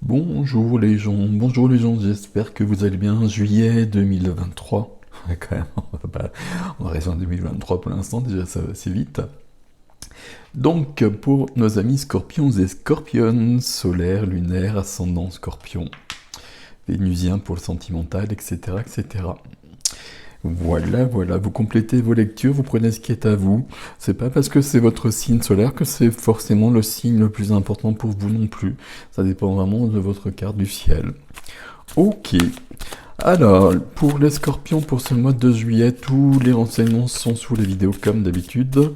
Bonjour les gens, j'espère que vous allez bien. Juillet 2023, ouais, quand même, on reste en 2023 pour l'instant, déjà ça va assez vite. Donc pour nos amis scorpions et scorpionnes, solaire, lunaire, ascendant scorpion, vénusien pour le sentimental, etc. etc. Voilà, vous complétez vos lectures, vous prenez ce qui est à vous. C'est pas parce que c'est votre signe solaire que c'est forcément le signe le plus important pour vous non plus. Ça dépend vraiment de votre carte du ciel. Ok. Alors, pour les scorpions, pour ce mois de juillet, tous les renseignements sont sous les vidéos comme d'habitude.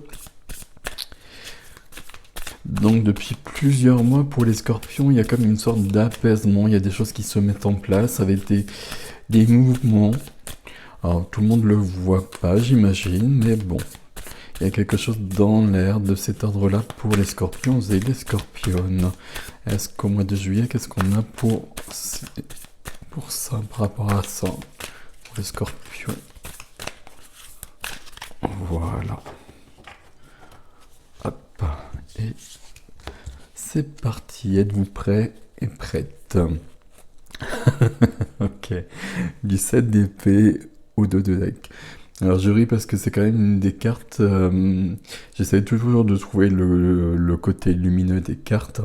Donc depuis plusieurs mois, pour les scorpions, il y a comme une sorte d'apaisement, il y a des choses qui se mettent en place avec des mouvements. Alors tout le monde le voit pas, j'imagine, mais bon, il y a quelque chose dans l'air de cet ordre-là pour les scorpions et les scorpionnes. Est-ce qu'au mois de juillet, qu'est-ce qu'on a pour ça, par rapport à ça, pour les scorpions? Voilà. Hop, et c'est parti. Êtes-vous prêts et prêtes? Ok. Du 7 d'épée au 2 de deck. Alors je ris parce que c'est quand même une des cartes. J'essaie toujours de trouver le côté lumineux des cartes.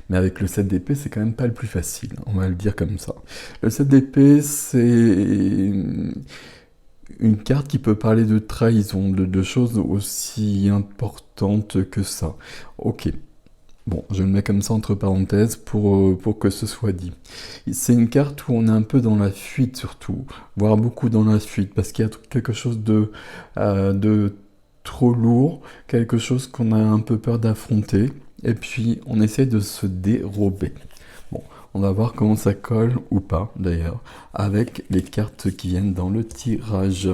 Mais avec le 7 d'épée, c'est quand même pas le plus facile. On va le dire comme ça. Le 7 d'épée, c'est une carte qui peut parler de trahison, de choses aussi importantes que ça. Ok. Bon, je le mets comme ça entre parenthèses pour que ce soit dit. C'est une carte où on est un peu dans la fuite surtout, voire beaucoup dans la fuite, parce qu'il y a quelque chose de trop lourd, quelque chose qu'on a un peu peur d'affronter, et puis on essaie de se dérober. Bon, on va voir comment ça colle, ou pas d'ailleurs, avec les cartes qui viennent dans le tirage.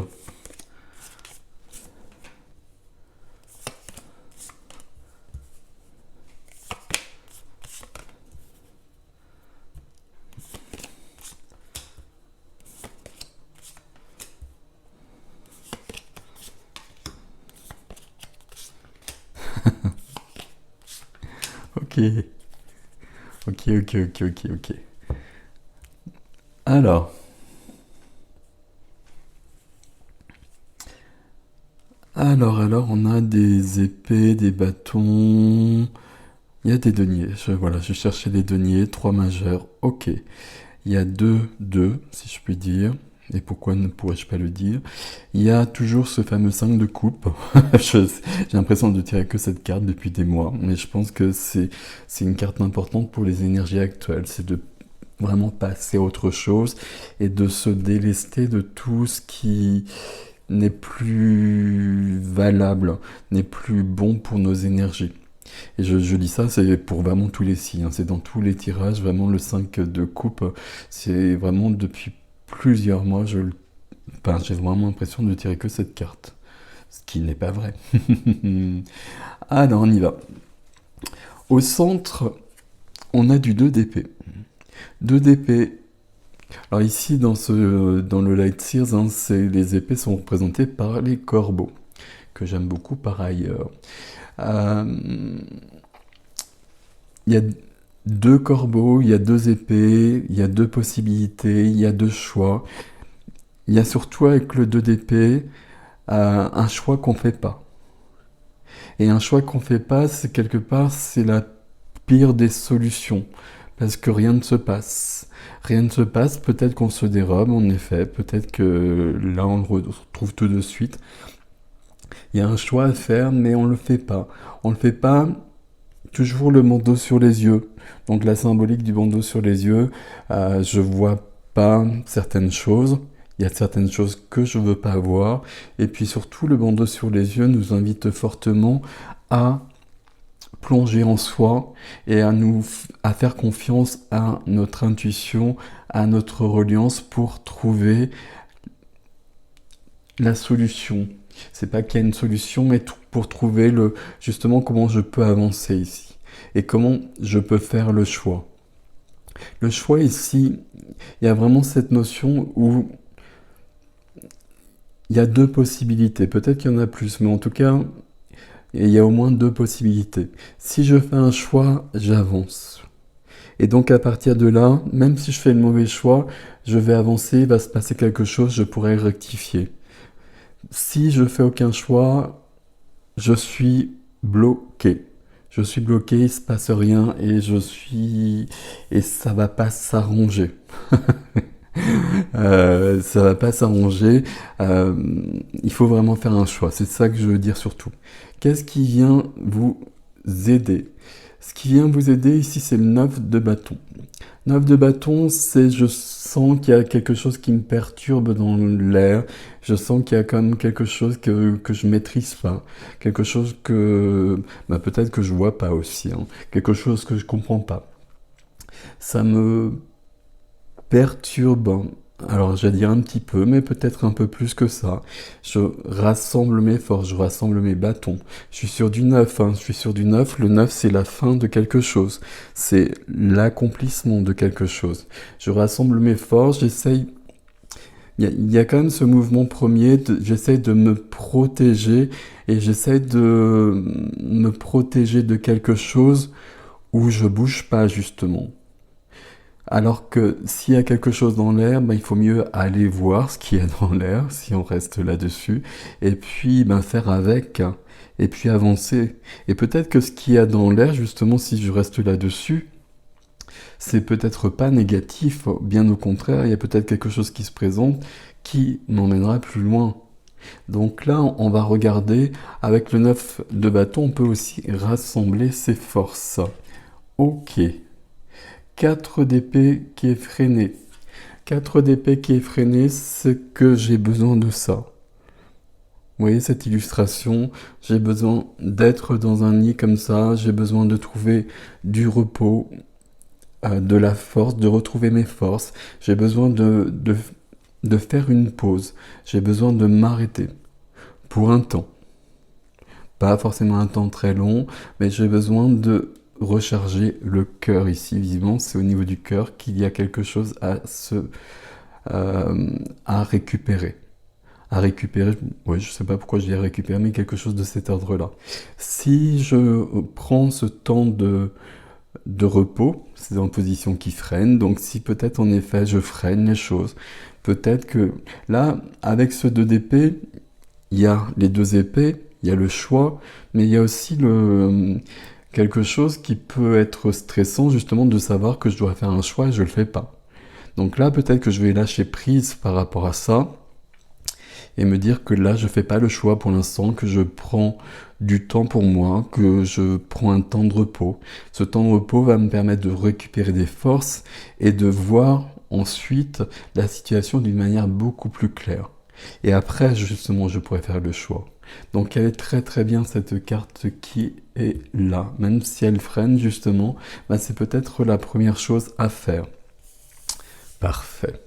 Ok, ok. Alors, on a des épées, des bâtons. Il y a des deniers. Voilà, je cherchais des deniers, 3 majeurs. Ok. Il y a deux, si je puis dire. Et pourquoi ne pourrais-je pas le dire? Il y a toujours ce fameux 5 de coupe. J'ai l'impression de tirer que cette carte depuis des mois. Mais je pense que c'est une carte importante pour les énergies actuelles. C'est de vraiment passer à autre chose et de se délester de tout ce qui n'est plus valable, n'est plus bon pour nos énergies. Et je dis ça, c'est pour vraiment tous les signes, hein. C'est dans tous les tirages, vraiment le 5 de coupe, c'est vraiment depuis plusieurs mois, j'ai vraiment l'impression de tirer que cette carte. Ce qui n'est pas vrai. Alors on y va. Au centre, on a du 2 d'épée. 2 d'épée. Alors ici, dans le Light Sears, hein, les épées sont représentées par les corbeaux, que j'aime beaucoup par ailleurs. Euh, Il y a 2 corbeaux, il y a 2 épées, il y a 2 possibilités, il y a 2 choix. Il y a surtout avec le 2 d'épée un choix qu'on fait pas. Et un choix qu'on fait pas, c'est quelque part, c'est la pire des solutions. Parce que rien ne se passe. Rien ne se passe, peut-être qu'on se dérobe, en effet, peut-être que là on le retrouve tout de suite. Il y a un choix à faire, mais on le fait pas. On le fait pas toujours le bandeau sur les yeux. Donc la symbolique du bandeau sur les yeux, je vois pas certaines choses. Il y a certaines choses que je veux pas voir. Et puis surtout, le bandeau sur les yeux nous invite fortement à plonger en soi et à faire confiance à notre intuition, à notre reliance pour trouver la solution. C'est pas qu'il y a une solution, mais pour trouver justement comment je peux avancer ici et comment je peux faire le choix. Le choix ici, il y a vraiment cette notion où il y a 2 possibilités. Peut-être qu'il y en a plus, mais en tout cas, il y a au moins 2 possibilités. Si je fais un choix, j'avance. Et donc à partir de là, même si je fais le mauvais choix, je vais avancer, il va se passer quelque chose, je pourrai rectifier. Si je fais aucun choix, je suis bloqué. Je suis bloqué, il se passe rien et ça va pas s'arranger. Ça va pas s'arranger. Euh, il faut vraiment faire un choix. C'est ça que je veux dire surtout. Qu'est-ce qui vient vous aider? Ce qui vient vous aider ici, c'est le 9 de bâton. 9 de bâton, c'est je sens qu'il y a quelque chose qui me perturbe dans l'air. Je sens qu'il y a quand même quelque chose que je maîtrise pas. Quelque chose que peut-être que je vois pas aussi, hein. Quelque chose que je comprends pas. Ça me perturbe. Alors, j'allais dire un petit peu, mais peut-être un peu plus que ça. Je rassemble mes forces, je rassemble mes bâtons. Je suis sur du neuf, hein, je suis sur du neuf. Le neuf, c'est la fin de quelque chose. C'est l'accomplissement de quelque chose. Je rassemble mes forces, j'essaye. Il y a quand même ce mouvement premier, j'essaye de me protéger et j'essaye de me protéger de quelque chose où je bouge pas, justement. Alors que s'il y a quelque chose dans l'air, il faut mieux aller voir ce qu'il y a dans l'air, si on reste là-dessus, et puis faire avec, hein, et puis avancer. Et peut-être que ce qu'il y a dans l'air, justement, si je reste là-dessus, c'est peut-être pas négatif, bien au contraire, il y a peut-être quelque chose qui se présente qui m'emmènera plus loin. Donc là, on va regarder, avec le 9 de bâton, on peut aussi rassembler ses forces. Ok. 4 d'épée qui est freiné. 4 d'épée qui est freiné, c'est que j'ai besoin de ça. Vous voyez cette illustration? J'ai besoin d'être dans un nid comme ça, j'ai besoin de trouver du repos, de la force, de retrouver mes forces. J'ai besoin de faire une pause. J'ai besoin de m'arrêter pour un temps. Pas forcément un temps très long, mais j'ai besoin de recharger le cœur ici. Visiblement, c'est au niveau du cœur qu'il y a quelque chose à récupérer. À récupérer, oui, je sais pas pourquoi je dis à récupérer, mais quelque chose de cet ordre-là. Si je prends ce temps de repos, c'est en position qui freine, donc si peut-être en effet je freine les choses, peut-être que là, avec ce 2 d'épée, il y a les 2 épées, il y a le choix, mais il y a aussi quelque chose qui peut être stressant, justement, de savoir que je dois faire un choix et je le fais pas. Donc là, peut-être que je vais lâcher prise par rapport à ça et me dire que là, je fais pas le choix pour l'instant, que je prends du temps pour moi, que je prends un temps de repos. Ce temps de repos va me permettre de récupérer des forces et de voir ensuite la situation d'une manière beaucoup plus claire. Et après, justement, je pourrais faire le choix. Donc elle est très très bien cette carte qui est là. Même si elle freine, justement, c'est peut-être la première chose à faire. Parfait.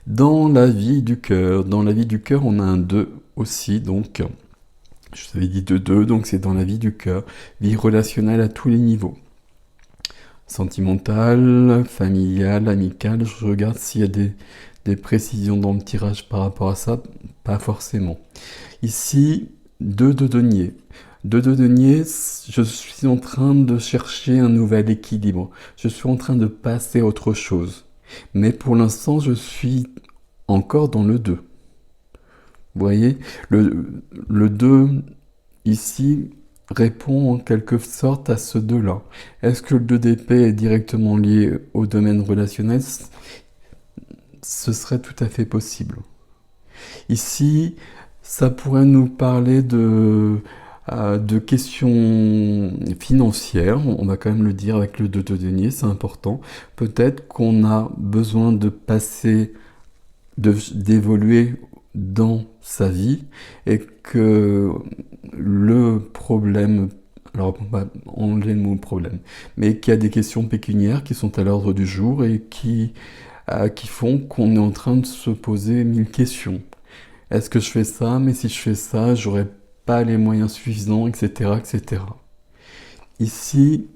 Dans la vie du cœur, on a un 2 aussi, donc je vous avais dit 2, donc c'est dans la vie du cœur, vie relationnelle à tous les niveaux. Sentimentale, familiale, amicale, je regarde s'il y a des précisions dans le tirage par rapport à ça, pas forcément. Ici, 2 de denier. 2 de denier, je suis en train de chercher un nouvel équilibre. Je suis en train de passer à autre chose. Mais pour l'instant, je suis encore dans le 2. Vous voyez, le 2, ici, répond en quelque sorte à ce 2-là. Est-ce que le 2 d'épée est directement lié au domaine relationnel? Ce serait tout à fait possible. Ici, ça pourrait nous parler de questions financières, on va quand même le dire avec le 2 de denier, c'est important. Peut-être qu'on a besoin de passer, d'évoluer dans sa vie et que le problème, alors on va enlever le mot problème, mais qu'il y a des questions pécuniaires qui sont à l'ordre du jour et qui font qu'on est en train de se poser 1000 questions. Est-ce que je fais ça? Mais si je fais ça, j'aurai pas les moyens suffisants, etc., etc. Ici,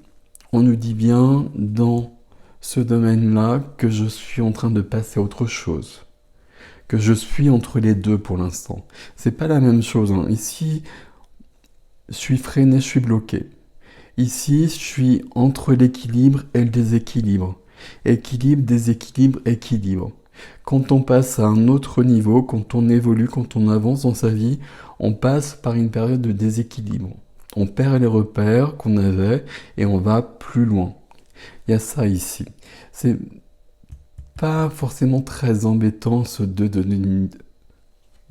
on nous dit bien dans ce domaine-là que je suis en train de passer à autre chose, que je suis entre les deux pour l'instant. C'est pas la même chose, hein. Ici, je suis freiné, je suis bloqué. Ici, je suis entre l'équilibre et le déséquilibre. Équilibre, déséquilibre, équilibre. Quand on passe à un autre niveau, quand on évolue, quand on avance dans sa vie, on passe par une période de déséquilibre. On perd les repères qu'on avait et on va plus loin. Il y a ça ici. C'est pas forcément très embêtant ce 2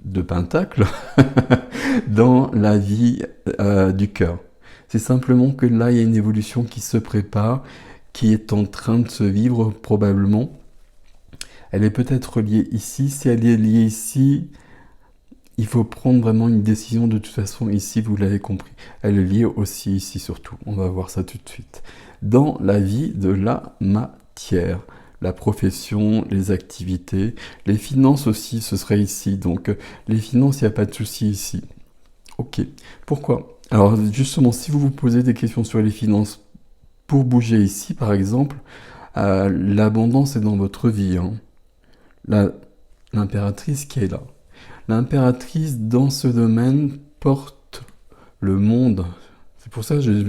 de pentacle dans la vie du cœur. C'est simplement que là, il y a une évolution qui se prépare, qui est en train de se vivre probablement. Elle est peut-être liée ici. Si elle est liée ici, il faut prendre vraiment une décision de toute façon ici, vous l'avez compris. Elle est liée aussi ici surtout. On va voir ça tout de suite. Dans la vie de la matière, la profession, les activités, les finances aussi, ce serait ici. Donc les finances, il n'y a pas de souci ici. Ok. Pourquoi? Alors justement, si vous vous posez des questions sur les finances, pour bouger ici par exemple, l'abondance est dans votre vie. Hein. L'impératrice qui est là. L'impératrice, dans ce domaine, porte le monde. C'est pour ça que j'ai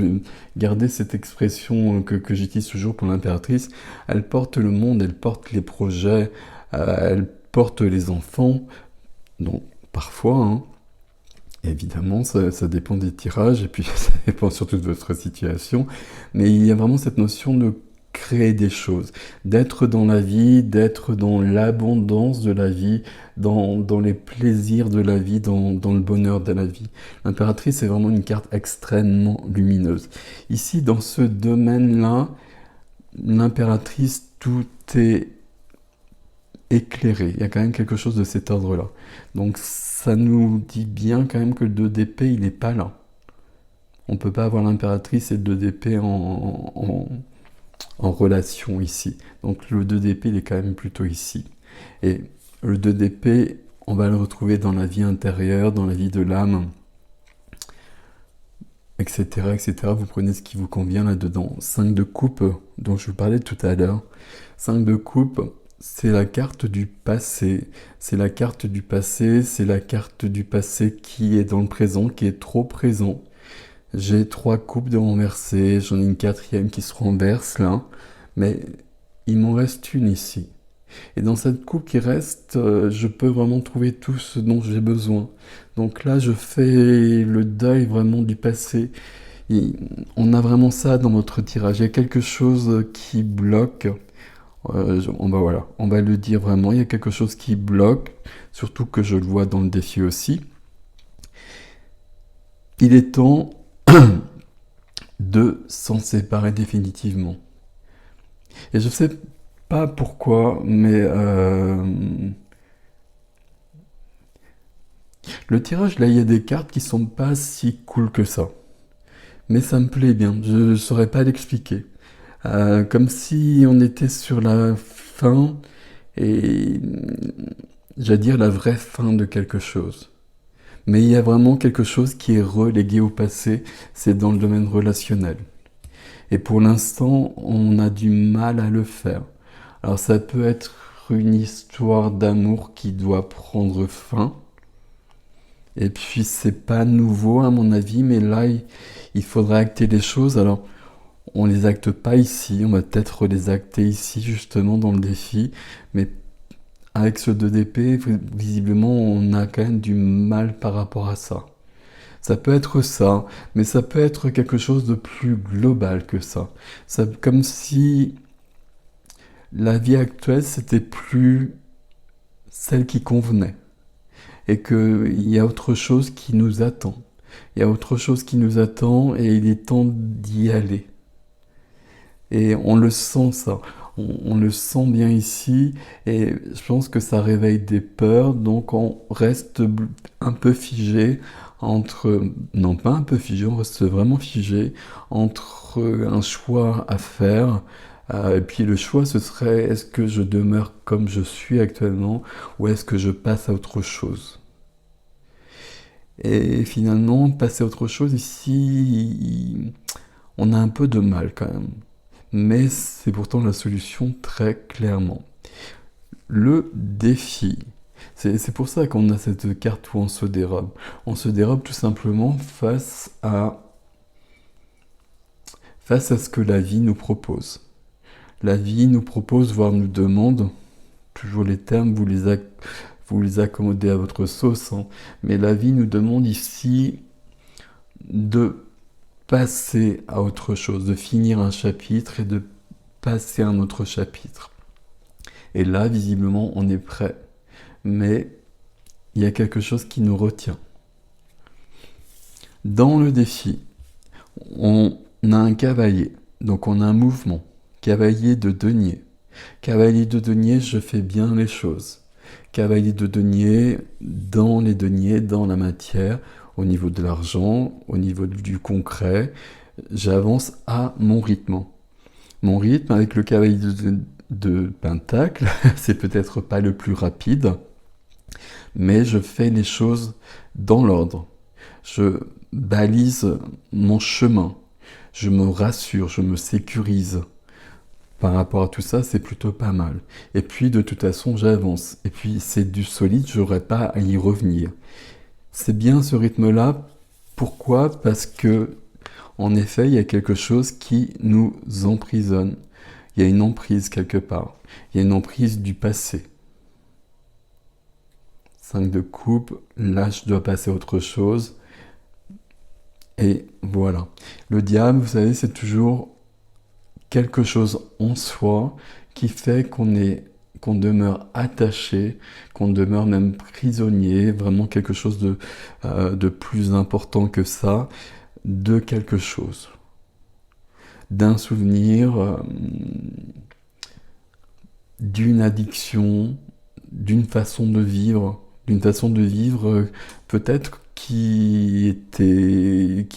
gardé cette expression que j'utilise toujours pour l'impératrice. Elle porte le monde, elle porte les projets, elle porte les enfants. Donc, parfois, hein, évidemment, ça dépend des tirages, et puis ça dépend surtout de votre situation. Mais il y a vraiment cette notion de créer des choses, d'être dans la vie, d'être dans l'abondance de la vie, dans les plaisirs de la vie, dans le bonheur de la vie. L'impératrice est vraiment une carte extrêmement lumineuse. Ici, dans ce domaine-là, l'impératrice, tout est éclairé. Il y a quand même quelque chose de cet ordre-là. Donc ça nous dit bien quand même que le 2 d'épée, il n'est pas là. On ne peut pas avoir l'impératrice et le 2 d'épée en relation ici. Donc le 2 d'épée, il est quand même plutôt ici. Et le 2 d'épée, on va le retrouver dans la vie intérieure, dans la vie de l'âme, etc., etc. Vous prenez ce qui vous convient là-dedans. 5 de coupe, dont je vous parlais tout à l'heure. 5 de coupe, c'est la carte du passé. C'est la carte du passé, c'est la carte du passé qui est dans le présent, qui est trop présent. J'ai 3 coupes de renversées, j'en ai une 4e qui se renverse là, mais il m'en reste une ici. Et dans cette coupe qui reste, je peux vraiment trouver tout ce dont j'ai besoin. Donc là, je fais le deuil vraiment du passé. On a vraiment ça dans votre tirage. Il y a quelque chose qui bloque. On va le dire vraiment. Il y a quelque chose qui bloque, surtout que je le vois dans le défi aussi. Il est temps de s'en séparer définitivement. Et je sais pas pourquoi, mais le tirage, là, il y a des cartes qui sont pas si cool que ça. Mais ça me plaît bien, je ne saurais pas l'expliquer. Comme si on était sur la fin, et j'allais dire la vraie fin de quelque chose. Mais il y a vraiment quelque chose qui est relégué au passé, c'est dans le domaine relationnel. Et pour l'instant, on a du mal à le faire. Alors ça peut être une histoire d'amour qui doit prendre fin. Et puis c'est pas nouveau à mon avis, mais là il faudra acter les choses. Alors on les acte pas ici, on va peut-être les acter ici justement dans le défi. Mais avec ce 2 d'épée, visiblement on a quand même du mal par rapport à ça. Ça peut être ça, mais ça peut être quelque chose de plus global que ça. Comme si la vie actuelle, c'était plus celle qui convenait. Et qu'il y a autre chose qui nous attend. Il y a autre chose qui nous attend et il est temps d'y aller. Et on le sent ça. On le sent bien ici et je pense que ça réveille des peurs, donc on reste un peu figé entre, non pas un peu figé, on reste vraiment figé entre un choix à faire, et puis le choix ce serait est-ce que je demeure comme je suis actuellement ou est-ce que je passe à autre chose. Et finalement, passer à autre chose ici, on a un peu de mal quand même. Mais c'est pourtant la solution très clairement. Le défi. C'est pour ça qu'on a cette carte où on se dérobe. On se dérobe tout simplement face à face à ce que la vie nous propose. La vie nous propose, voire nous demande, toujours les termes, vous les accommodez à votre sauce, hein, mais la vie nous demande ici de passer à autre chose, de finir un chapitre et de passer à un autre chapitre. Et là, visiblement, on est prêt. Mais il y a quelque chose qui nous retient. Dans le défi, on a un cavalier, donc on a un mouvement. Cavalier de denier. Cavalier de denier, je fais bien les choses. Cavalier de denier, dans les deniers, dans la matière, au niveau de l'argent, au niveau du concret, j'avance à mon rythme. Mon rythme avec le cavalier de pentacle, c'est peut-être pas le plus rapide, mais je fais les choses dans l'ordre. Je balise mon chemin. Je me rassure, je me sécurise. Par rapport à tout ça, c'est plutôt pas mal. Et puis, de toute façon, j'avance. Et puis, c'est du solide, j'aurais pas à y revenir. C'est bien ce rythme-là. Pourquoi ? Parce que, en effet, il y a quelque chose qui nous emprisonne. Il y a une emprise quelque part. Il y a une emprise du passé. 5 de coupe, là, je dois passer à autre chose. Et voilà. Le diable, vous savez, c'est toujours quelque chose en soi qui fait qu'on demeure attaché, qu'on demeure même prisonnier, vraiment quelque chose de plus important que ça, de quelque chose, d'un souvenir, d'une addiction, d'une façon de vivre peut-être qui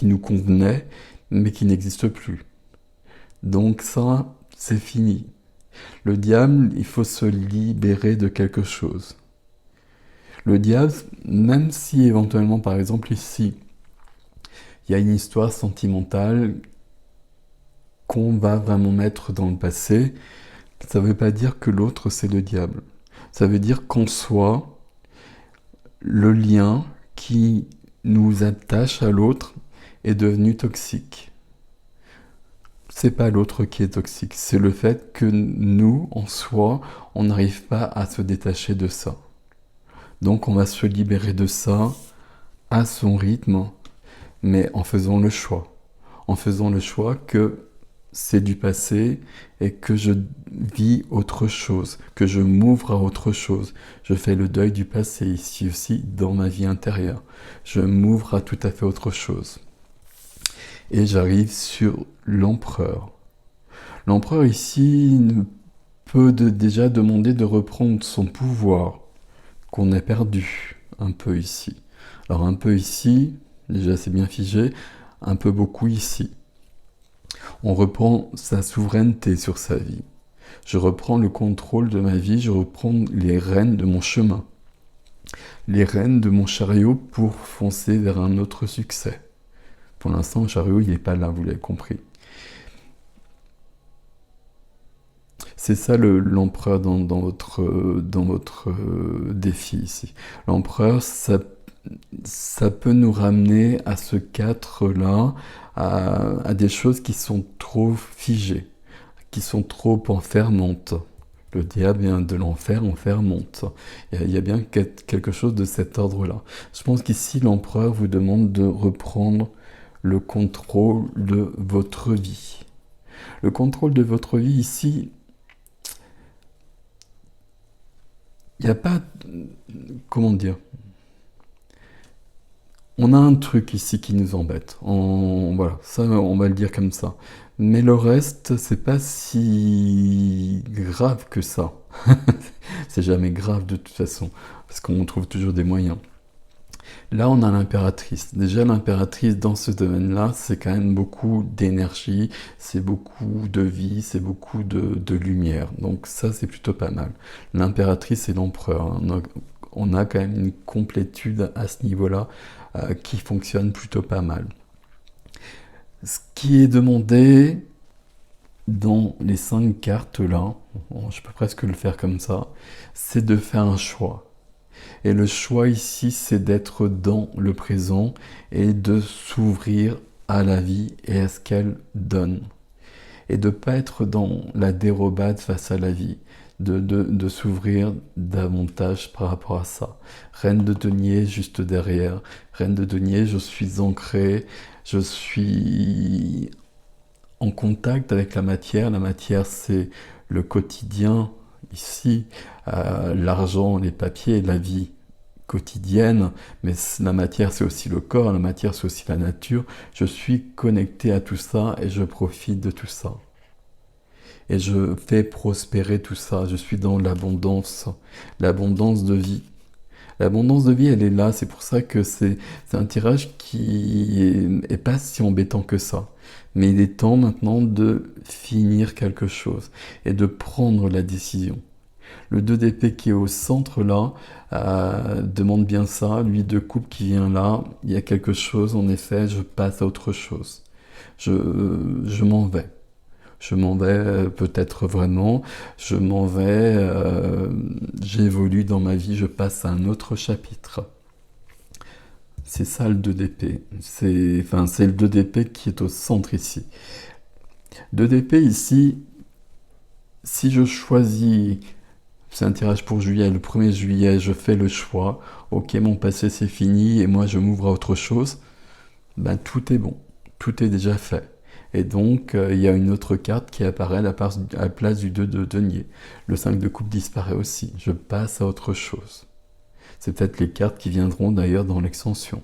nous convenait, mais qui n'existe plus. Donc ça, c'est fini. Le diable, il faut se libérer de quelque chose. Le diable, même si éventuellement, par exemple ici, il y a une histoire sentimentale qu'on va vraiment mettre dans le passé, ça ne veut pas dire que l'autre, c'est le diable. Ça veut dire qu'en soi, le lien qui nous attache à l'autre est devenu toxique. C'est pas l'autre qui est toxique, c'est le fait que nous, en soi, on n'arrive pas à se détacher de ça. Donc on va se libérer de ça à son rythme, mais en faisant le choix. En faisant le choix que c'est du passé et que je vis autre chose, que je m'ouvre à autre chose. Je fais le deuil du passé ici aussi dans ma vie intérieure. Je m'ouvre à tout à fait autre chose. Et j'arrive sur l'empereur. L'empereur ici peut déjà demander de reprendre son pouvoir qu'on a perdu un peu ici. Alors un peu ici, déjà c'est bien figé, un peu beaucoup ici. On reprend sa souveraineté sur sa vie. Je reprends le contrôle de ma vie, je reprends les rênes de mon chemin. Les rênes de mon chariot pour foncer vers un autre succès. Pour l'instant, le chariot, il n'est pas là, vous l'avez compris. C'est ça l'empereur dans votre défi ici. L'empereur, ça peut nous ramener à ce 4-là, à des choses qui sont trop figées, qui sont trop enfermantes. Le diable vient de l'enfer, enfermante. Il y a bien quelque chose de cet ordre-là. Je pense qu'ici, l'empereur vous demande de reprendre le contrôle de votre vie. Le contrôle de votre vie ici, il n'y a pas... Comment dire ? On a un truc ici qui nous embête. Voilà, ça, on va le dire comme ça. Mais le reste, c'est pas si grave que ça. C'est jamais grave de toute façon, parce qu'on trouve toujours des moyens. Là, on a l'impératrice. Déjà, l'impératrice, dans ce domaine-là, c'est quand même beaucoup d'énergie, c'est beaucoup de vie, c'est beaucoup de lumière. Donc ça, c'est plutôt pas mal. L'impératrice et l'empereur, hein. On a quand même une complétude à ce niveau-là qui fonctionne plutôt pas mal. Ce qui est demandé dans les 5 cartes-là, je peux presque le faire comme ça, c'est de faire un choix. Et le choix ici, c'est d'être dans le présent et de s'ouvrir à la vie et à ce qu'elle donne. et de ne pas être dans la dérobade face à la vie, de s'ouvrir davantage par rapport à ça. Reine de denier juste derrière. Reine de denier, je suis ancré, je suis en contact avec la matière. La matière, c'est le quotidien ici, l'argent, les papiers, la vie quotidienne, mais la matière c'est aussi le corps, la matière c'est aussi la nature. Je suis connecté à tout ça et je profite de tout ça. Et je fais prospérer tout ça. Je suis dans l'abondance de vie. L'abondance de vie, elle est là. C'est pour ça que c'est un tirage qui est pas si embêtant que ça. Mais il est temps maintenant de finir quelque chose et de prendre la décision. Le 2 d'épée qui est au centre là demande bien ça. Lui de coupe qui vient là, il y a quelque chose, en effet, je passe à autre chose. Je m'en vais. Je m'en vais peut-être vraiment, je m'en vais, j'évolue dans ma vie, je passe à un autre chapitre. C'est ça le 2 d'épée. C'est le 2 d'épée qui est au centre ici. 2 d'épée ici, si je choisis, c'est un tirage pour juillet, le 1er juillet, je fais le choix, ok, mon passé c'est fini et moi je m'ouvre à autre chose, ben tout est bon, tout est déjà fait. Et donc, il y a une autre carte qui apparaît à la place du 2 de denier. Le 5 de coupe disparaît aussi. Je passe à autre chose. C'est peut-être les cartes qui viendront d'ailleurs dans l'extension.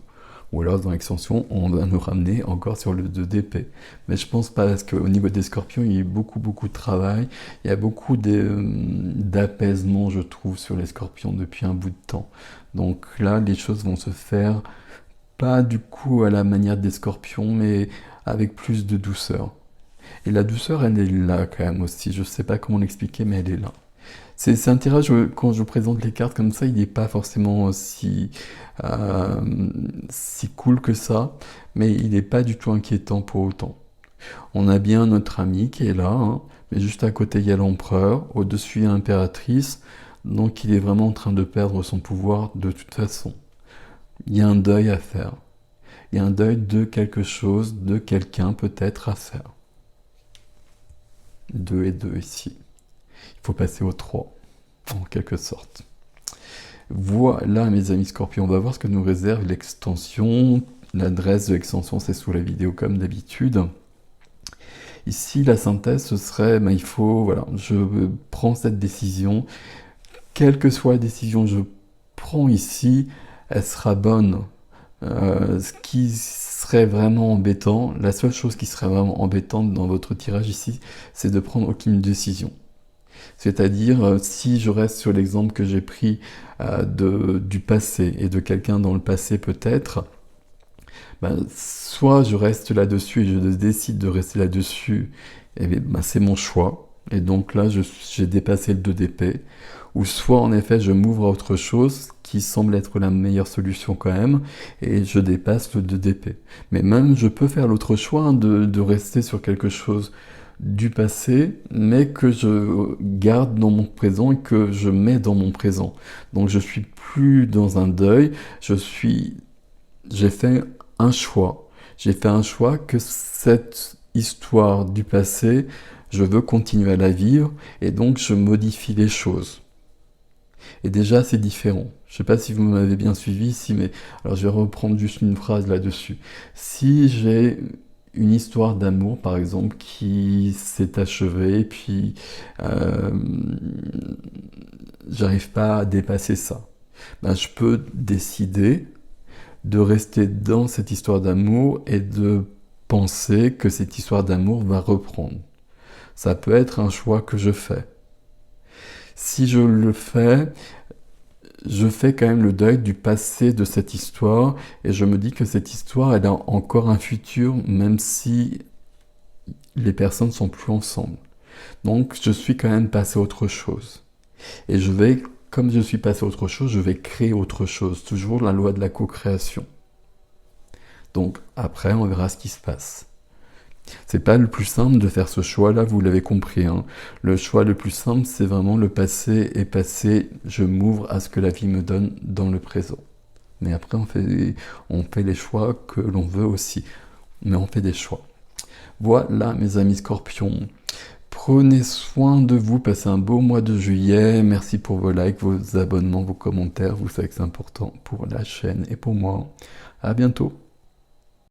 Ou alors dans l'extension, on va nous ramener encore sur le 2 d'épée. Mais je pense pas, parce qu'au niveau des scorpions, il y a beaucoup de travail. Il y a beaucoup d'apaisement, je trouve, sur les scorpions depuis un bout de temps. Donc là, les choses vont se faire, pas du coup à la manière des scorpions, mais avec plus de douceur. Et la douceur, elle est là quand même aussi. Je sais pas comment l'expliquer, mais elle est là. C'est un tirage, quand je vous présente les cartes comme ça, il n'est pas forcément si cool que ça, mais il n'est pas du tout inquiétant pour autant. On a bien notre ami qui est là, hein, mais juste à côté il y a l'empereur, au-dessus il y a l'impératrice, donc il est vraiment en train de perdre son pouvoir de toute façon. Il y a un deuil à faire. Il y a un deuil de quelque chose, de quelqu'un peut-être à faire. 2 et 2 ici. Il faut passer au 3, en quelque sorte. Voilà mes amis scorpions, on va voir ce que nous réserve l'extension. L'adresse de l'extension c'est sous la vidéo comme d'habitude. Ici la synthèse ce serait, il faut, voilà, je prends cette décision. Quelle que soit la décision que je prends ici, elle sera bonne. Ce qui serait vraiment embêtant, la seule chose qui serait vraiment embêtante dans votre tirage ici, c'est de prendre aucune décision. C'est-à-dire, si je reste sur l'exemple que j'ai pris du passé et de quelqu'un dans le passé peut-être, soit je reste là-dessus et je décide de rester là-dessus, et c'est mon choix. Et donc là, j'ai dépassé le 2 d'épée. Ou soit, en effet, je m'ouvre à autre chose qui semble être la meilleure solution quand même, et je dépasse le 2 d'épée. Mais même, je peux faire l'autre choix hein, de rester sur quelque chose du passé, mais que je garde dans mon présent et que je mets dans mon présent. Donc, je suis plus dans un deuil, j'ai fait un choix. J'ai fait un choix que cette histoire du passé, je veux continuer à la vivre, et donc je modifie les choses. Et déjà, c'est différent. Je ne sais pas si vous m'avez bien suivi ici, mais alors je vais reprendre juste une phrase là-dessus. Si j'ai une histoire d'amour, par exemple, qui s'est achevée, puis j'arrive pas à dépasser ça, je peux décider de rester dans cette histoire d'amour et de penser que cette histoire d'amour va reprendre. Ça peut être un choix que je fais. Si je le fais, je fais quand même le deuil du passé de cette histoire et je me dis que cette histoire, elle a encore un futur, même si les personnes ne sont plus ensemble. Donc, je suis quand même passé à autre chose. Et comme je suis passé à autre chose, je vais créer autre chose. Toujours la loi de la co-création. Donc, après, on verra ce qui se passe. C'est pas le plus simple de faire ce choix-là, vous l'avez compris. Hein. Le choix le plus simple, c'est vraiment le passé est passé, je m'ouvre à ce que la vie me donne dans le présent. Mais après, on fait les choix que l'on veut aussi. Mais on fait des choix. Voilà, mes amis scorpions. Prenez soin de vous, passez un beau mois de juillet. Merci pour vos likes, vos abonnements, vos commentaires. Vous savez que c'est important pour la chaîne et pour moi. À bientôt.